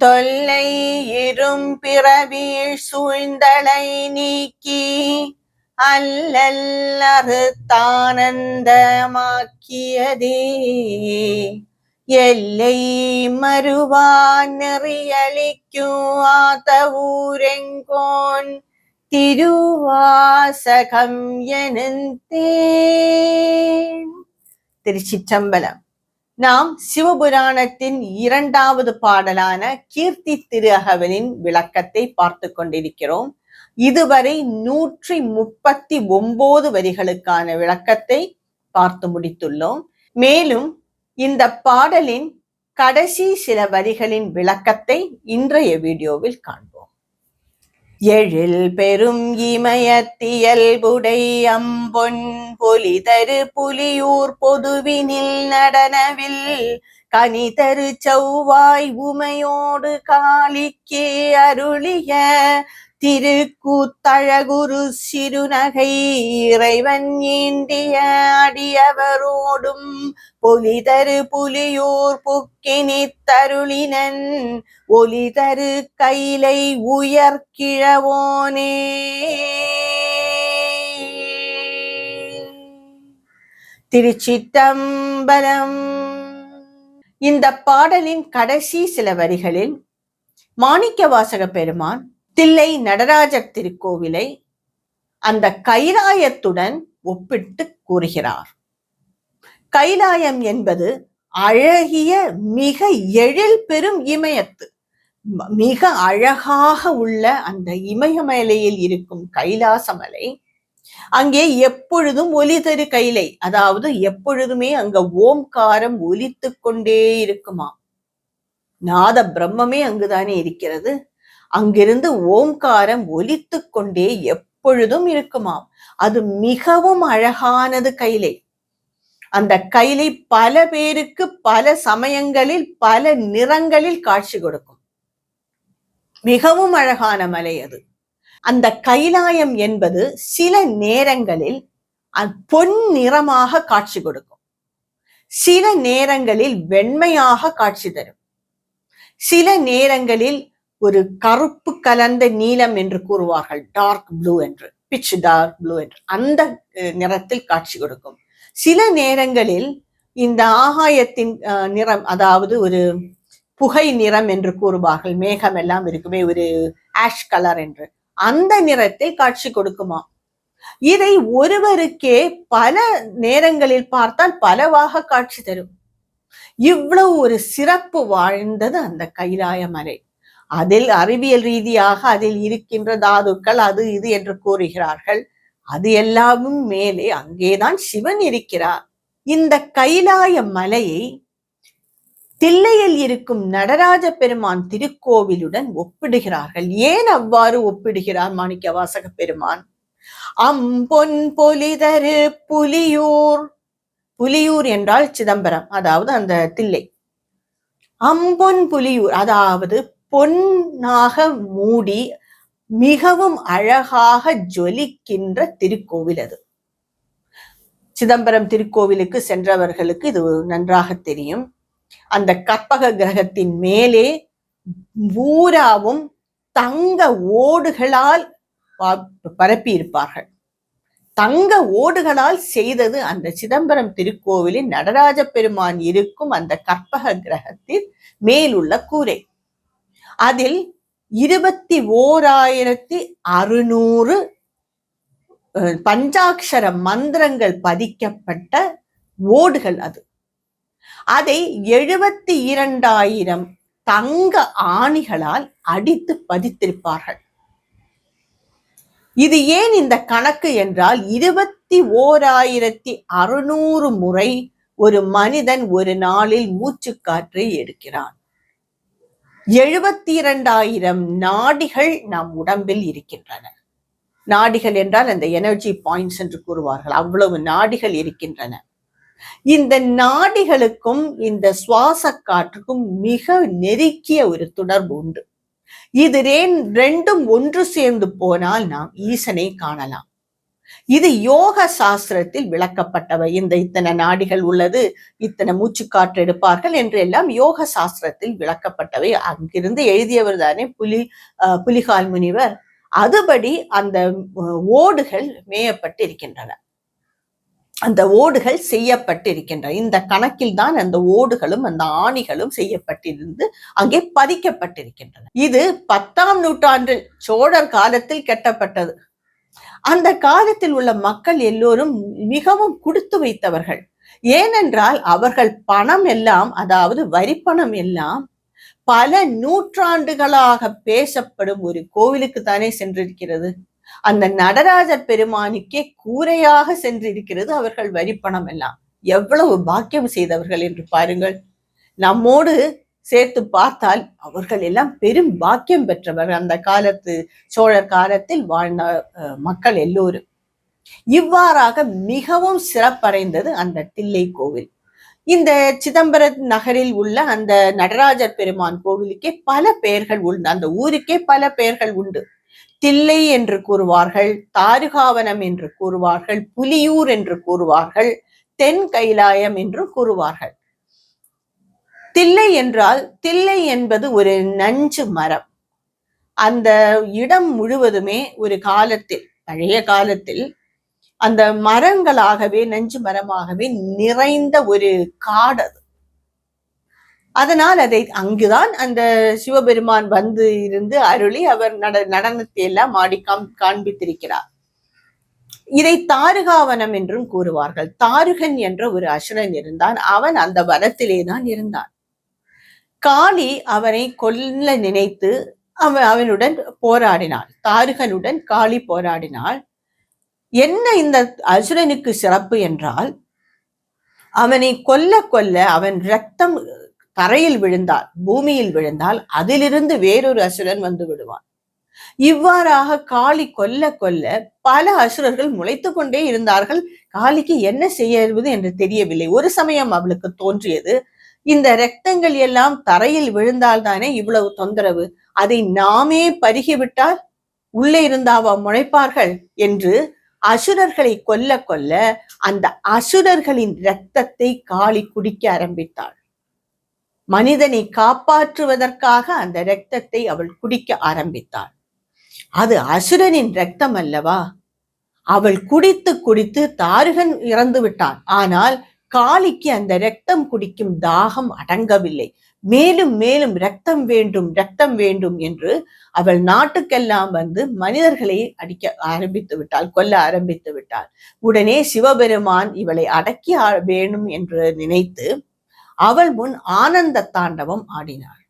தொல்லை இரும் பிறவீழ் சூழ்ந்தலை நீக்கி அல்லல்லறு தானந்தமாக்கியதே எல்லை மறுவா நெறியளிக்கும் ஆதவூரெங்கோன் திருவாசகம் எனுந்தேன். திருச்சிற்றம்பலம். நாம் சிவபுராணத்தின் 2வது பாடலான கீர்த்தி திரு அகவலின் விளக்கத்தை பார்த்து கொண்டிருக்கிறோம். இதுவரை 139 வரிகளுக்கான விளக்கத்தை பார்த்து முடித்துள்ளோம். மேலும் இந்த பாடலின் கடைசி சில வரிகளின் விளக்கத்தை இன்றைய வீடியோவில் காண்போம். எழில் பெரும் இமயத்தியல்புடை அம்பொன் பொலிதரு புலியூர் பொதுவினில் நடனவில் கனிதரு செவ்வாய் உமையோடு காளிக்கே அருளிய திருக்கூத்தழகுரு சிறுநகை இறைவன் ஈண்டிய அடியவரோடும் பொலிதரு புலியூர் புக்கினி தருளினன் ஒலிதரு கைலை உயர்கிழவோனே. திருச்சிற்றம்பலம். இந்த பாடலின் கடைசி சில வரிகளில் மாணிக்கவாசக பெருமான் தில்லை நடராஜர் திருக்கோவிலை அந்த கைலாயத்துடன் ஒப்பிட்டு கூறுகிறார். கைலாயம் என்பது அழகிய மிக எழில் பெரும் இமயத்து, மிக அழகாக உள்ள அந்த இமயமலையில் இருக்கும் கைலாசமலை. அங்கே எப்பொழுதும் ஒலி தரு கைலை, அதாவது எப்பொழுதுமே அங்க ஓம்காரம் ஒலித்து கொண்டே இருக்குமா. நாத பிரம்மமே அங்குதானே இருக்கிறது. அங்கிருந்து ஓம்காரம் ஒலித்து கொண்டே எப்பொழுதும் இருக்குமாம். அது மிகவும் அழகானது கைலை. அந்த கைலை பல பேருக்கு பல சமயங்களில் பல நிறங்களில் காட்சி கொடுக்கும். மிகவும் அழகான மலை அது. அந்த கைலாயம் என்பது சில நேரங்களில் பொன் நிறமாக காட்சி கொடுக்கும், சில நேரங்களில் வெண்மையாக காட்சி தரும், சில நேரங்களில் ஒரு கருப்பு கலந்த நீலம் என்று கூறுவார்கள், டார்க் ப்ளூ என்று, பிச் டார்க் ப்ளூ என்று, அந்த நிறத்தில் காட்சி கொடுக்கும். சில நேரங்களில் இந்த ஆகாயத்தின் நிறம், அதாவது ஒரு புகை நிறம் என்று கூறுவார்கள், மேகம் எல்லாம் இருக்குமே ஒரு ஆஷ் கலர் என்று, அந்த நிறத்தில் காட்சி கொடுக்குமா. இதை ஒருவருக்கே பல நேரங்களில் பார்த்தால் பலவாக காட்சி தரும். இவ்வளவு ஒரு சிறப்பு வாழ்ந்தது அந்த கைலாய மலை. அதில் அறிவியல் ரீதியாக அதில் இருக்கின்ற தாதுக்கள் அது இது என்று கூறுகிறார்கள். அது எல்லாமும் மேலே அங்கேதான் சிவன் இருக்கிறார். இந்த கைலாய மலையை தில்லையில் இருக்கும் நடராஜ பெருமான் திருக்கோவிலுடன் ஒப்பிடுகிறார்கள். ஏன் அவ்வாறு ஒப்பிடுகிறார் மாணிக்கவாசக பெருமான்? அம்பொன் பொலிதரு புலியூர், புலியூர் என்றால் சிதம்பரம், அதாவது அந்த தில்லை. அம்பொன் புலியூர், அதாவது பொன்னாக மூடி மிகவும் அழகாக ஜொலிக்கின்ற திருக்கோவில் அது. சிதம்பரம் திருக்கோவிலுக்கு சென்றவர்களுக்கு இது நன்றாக தெரியும். அந்த கற்பக கிரகத்தின் மேலே பூராவும் தங்க ஓடுகளால் பரப்பி இருப்பார்கள். தங்க ஓடுகளால் செய்தது அந்த சிதம்பரம் திருக்கோவிலின் நடராஜ பெருமான் இருக்கும் அந்த கற்பக கிரகத்தில் மேலுள்ள கூரை. அதில் 21,600 பஞ்சாட்சர மந்திரங்கள் பதிக்கப்பட்ட ஓடுகள் அது. அதை 72,000 தங்க ஆணிகளால் அடித்து பதித்திருப்பார்கள். இது ஏன் இந்த கணக்கு என்றால் 21,600 முறை ஒரு மனிதன் ஒரு நாளில் மூச்சுக்காற்றை எடுக்கிறான். 72,000 நாடிகள் நம் உடம்பில் இருக்கின்றன. நாடிகள் என்றால் அந்த எனர்ஜி பாயிண்ட்ஸ் என்று கூறுவார்கள். அவ்வளவு நாடிகள் இருக்கின்றன. இந்த நாடிகளுக்கும் இந்த சுவாச காற்றுக்கும் மிக நெருக்கிய ஒரு தொடர்பு உண்டு. இது ரெண்டும் ஒன்று சேர்ந்து போனால் நாம் ஈசனை காணலாம். இது யோக சாஸ்திரத்தில் விளக்கப்பட்டவை. இத்தனை நாடிகள் உள்ளது, இத்தனை மூச்சுக்காற்று எடுப்பார்கள் என்று எல்லாம் யோக சாஸ்திரத்தில் விளக்கப்பட்டவை. அங்கிருந்து எழுதியவர் தானே புலிகால் முனிவர். அதுபடி அந்த ஓடுகள் மேயப்பட்டு இருக்கின்றன, அந்த ஓடுகள் செய்யப்பட்டிருக்கின்றன. இந்த கணக்கில் தான் அந்த ஓடுகளும் அந்த ஆணிகளும் செய்யப்பட்டிருந்து அங்கே பதிக்கப்பட்டிருக்கின்றன. இது 10ஆம் நூற்றாண்டில் சோழர் காலத்தில் கட்டப்பட்டது. அந்த காலத்தில் உள்ள மக்கள் எல்லோரும் மிகவும் கொடுத்து வைத்தவர்கள். ஏனென்றால் அவர்கள் பணம் எல்லாம், அதாவது வரிப்பணம் எல்லாம் பல நூற்றாண்டுகளாக பேசப்படும் ஒரு கோவிலுக்கு தானே சென்றிருக்கிறது. அந்த நடராஜர் பெருமானுக்கே கூரையாக சென்றிருக்கிறது அவர்கள் வரிப்பணம் எல்லாம். எவ்வளவு பாக்கியம் செய்தவர்கள் என்று பாருங்கள். நம்மோடு சேர்த்து பார்த்தால் அவர்கள் எல்லாம் பெரும் பாக்கியம் பெற்றவர் அந்த காலத்து சோழர் காலத்தில் வாழ்ந்த மக்கள் எல்லோரும். இவ்வாறாக மிகவும் சிறப்படைந்தது அந்த தில்லை கோவில். இந்த சிதம்பரம் நகரில் உள்ள அந்த நடராஜர் பெருமான் கோவிலுக்கே பல பெயர்கள் உண்டு, அந்த ஊருக்கே பல பெயர்கள் உண்டு. தில்லை என்று கூறுவார்கள், தாருகாவனம் என்று கூறுவார்கள், புலியூர் என்று கூறுவார்கள், தென் கைலாயம் என்று கூறுவார்கள். தில்லை என்றால், தில்லை என்பது ஒரு நஞ்சு மரம். அந்த இடம் முழுவதுமே ஒரு காலத்தில், பழைய காலத்தில் அந்த மரங்களாகவே, நஞ்சு மரமாகவே நிறைந்த ஒரு காடு. அதனால் அங்குதான் அந்த சிவபெருமான் வந்து இருந்து அருளி அவர் நடனத்தை எல்லாம் ஆடி காண்பித்திருக்கிறார். இதை தாருகாவனம் என்றும் கூறுவார்கள். தாருகன் என்ற ஒரு அசுரன் இருந்தான். அவன் அந்த வனத்திலே தான் இருந்தான். காளி அவனை கொல்ல நினைத்து அவனுடன் போராடினாள். தாருகனுடன் காளி போராடினாள். என்ன இந்த அசுரனுக்கு சிறப்பு என்றால், அவனை கொல்ல அவன் ரத்தம் தரையில் விழுந்தால், பூமியில் விழுந்தால் அதிலிருந்து வேறொரு அசுரன் வந்து விடுவான். இவ்வாறாக காளி கொல்ல பல அசுரர்கள் முளைத்து கொண்டே இருந்தார்கள். காளிக்கு என்ன செய்வது என்று தெரியவில்லை. ஒரு சமயம் அவளுக்கு தோன்றியது, இந்த ரத்தங்கள் எல்லாம் தரையில் விழுந்தால் தானே இவ்வளவு தொந்தரவு, அதை நாமே பருகிவிட்டால் உள்ளே இருந்தாவா முளைப்பார்கள் என்று அசுரர்களை கொல்ல அந்த அசுரர்களின் இரத்தத்தை காளி குடிக்க ஆரம்பித்தாள். மனிதனை காப்பாற்றுவதற்காக அந்த இரத்தத்தை அவள் குடிக்க ஆரம்பித்தாள். அது அசுரனின் இரத்தம் அல்லவா? அவள் குடித்து தாருகன் இறந்து விட்டான். ஆனால் காளிக்கு அந்த இரத்தம் குடிக்கும் தாகம் அடங்கவில்லை. மேலும் மேலும் இரத்தம் வேண்டும் என்று அவள் நாட்டுக்கெல்லாம் வந்து மனிதர்களை அடிக்க ஆரம்பித்து விட்டாள், கொல்ல ஆரம்பித்து விட்டாள். உடனே சிவபெருமான் இவளை அடக்கி வேணும் என்று நினைத்து அவள் முன் ஆனந்த தாண்டவம் ஆடினாள்.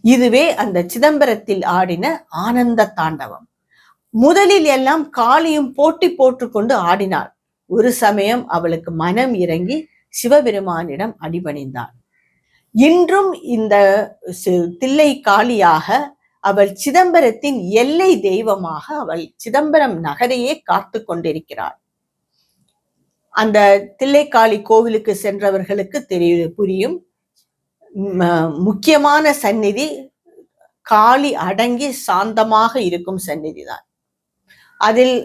இதுவே அந்த சிதம்பரத்தில் ஆடின ஆனந்த தாண்டவம். முதலில் எல்லாம் காளியும் போட்டி போட்டுக்கொண்டு ஆடினாள். ஒரு சமயம் அவளுக்கு மனம் இறங்கி சிவபெருமானிடம் அடிபணிந்தாள். இன்றும் இந்த தில்லை காளியாக அவள் சிதம்பரத்தின் எல்லை தெய்வமாக அவள் சிதம்பரம் நகரையே காத்து கொண்டிருக்கிறாள். அந்த தில்லைக்காளி கோவிலுக்கு சென்றவர்களுக்கு புரியும். முக்கியமான சந்நிதி காளி அடங்கி சாந்தமாக இருக்கும் சந்நிதி தான். அதில்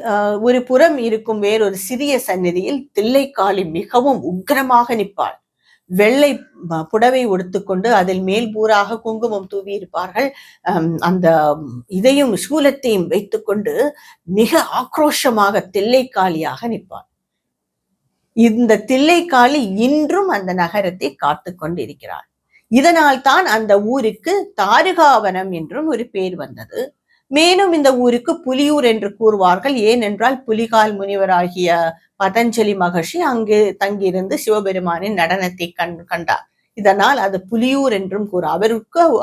ஒரு புறம் இருக்கும் வேறொரு சிறிய சந்நிதியில் தில்லைக்காளி மிகவும் உக்கிரமாக நிற்பாள். வெள்ளை புடவை உடுத்துக்கொண்டு அதில் மேல் பூராக குங்குமம் தூவி இருப்பார்கள். அந்த இதையும் சூலத்தையும் வைத்துக்கொண்டு மிக ஆக்ரோஷமாக தில்லைக்காளியாக நிற்பாள். இந்த தில்லைக்காளி இன்றும் அந்த நகரத்தை காத்து கொண்டிருக்கிறாள். இதனால் தான் அந்த ஊருக்கு தாருகாவனம் என்றும் ஒரு பேர் வந்தது. மேலும் இந்த ஊருக்கு புலியூர் என்று கூறுவார்கள். ஏனென்றால் புலிகால் முனிவராகிய பதஞ்சலி மகர்ஷி அங்கு தங்கியிருந்து சிவபெருமானின் நடனத்தை கண்டார். இதனால் அது புலியூர் என்றும்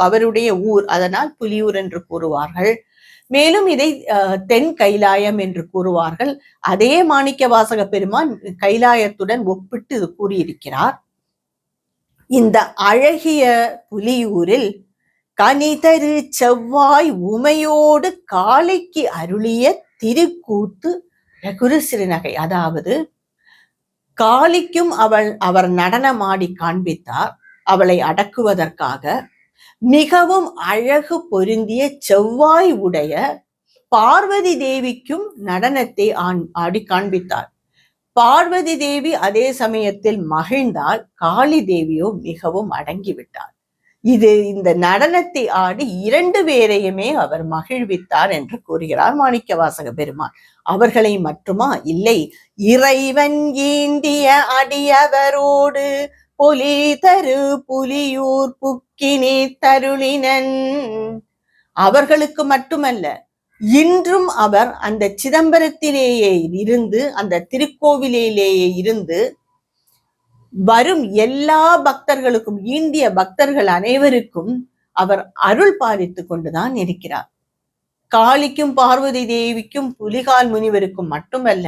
அவருடைய ஊர், அதனால் புலியூர் என்று கூறுவார்கள். மேலும் இதை தென் கைலாயம் என்று கூறுவார்கள். அதே மாணிக்க வாசக பெருமான் கைலாயத்துடன் ஒப்பிட்டு இது கூறியிருக்கிறார். இந்த அழகிய புலியூரில் கனிதரு செவ்வாய் உமையோடு காளைக்கு அருளிய திருக்கூத்து குரு சிறுநகை. அதாவது காளிக்கும் அவர் நடனமாடி காண்பித்தார். அவளை அடக்குவதற்காக மிகவும் அழகு பொருந்திய செவ்வாய் உடைய பார்வதி தேவிக்கும் நடனத்தை ஆடி காண்பித்தார். பார்வதி தேவி அதே சமயத்தில் மகிழ்ந்தால், காளி தேவியோ மிகவும் அடங்கிவிட்டார். இந்த நடனத்தை ஆடி 2 பேரையுமே அவர் மகிழ்வித்தார் என்று கூறுகிறார் மாணிக்கவாசக பெருமான். அவர்களை மட்டுமா? இல்லை, இறைவன் ஈண்டிய அடியவரோடு பொலி தரு புலியூர் புக்கினி தருளினன். அவர்களுக்கு மட்டுமல்ல, இன்றும் அவர் அந்த சிதம்பரத்திலேயே இருந்து, அந்த திருக்கோவிலேயே இருந்து வரும் எல்லா பக்தர்களுக்கும், ஈண்டிய பக்தர்கள் அனைவருக்கும் அவர் அருள் பாலித்து கொண்டுதான் இருக்கிறார். காளிக்கும் பார்வதி தேவிக்கும் புலிகால் முனிவருக்கும் மட்டுமல்ல,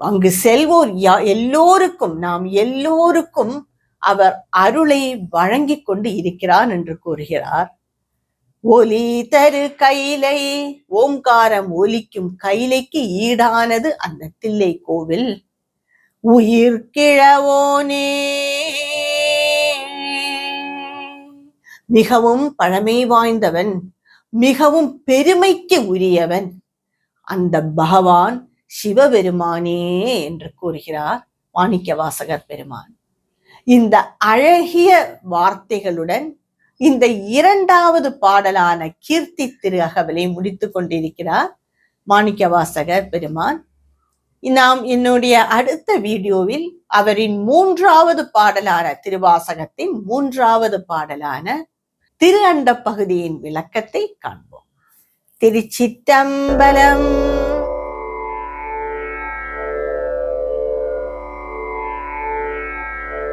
அங்கு செல்வோர் எல்லோருக்கும், நாம் எல்லோருக்கும் அவர் அருளை வழங்கி கொண்டு இருக்கிறார் என்று கூறுகிறார். ஒலி தரு கைலை, ஓம்காரம் ஒலிக்கும் கைலைக்கு ஈடானது அந்த தில்லை கோவில். உயிர் கிழவோனே, மிகவும் பழமை வாய்ந்தவன், மிகவும் பெருமைக்கு உரியவன் அந்த பகவான் சிவபெருமானே என்று கூறுகிறார் மாணிக்கவாசகர் பெருமான். இந்த அழகிய வார்த்தைகளுடன் இந்த 2வது பாடலான கீர்த்தி திரு அகவலை முடித்துக் கொண்டிருக்கிறார் மாணிக்கவாசகர் பெருமான். நாம் என்னுடைய அடுத்த வீடியோவில் அவரின் 3வது பாடலான, திருவாசகத்தின் 3வது பாடலான திரு அண்ட பகுதியின் விளக்கத்தை காண்போம். திருச்சிற்றம்பலம்.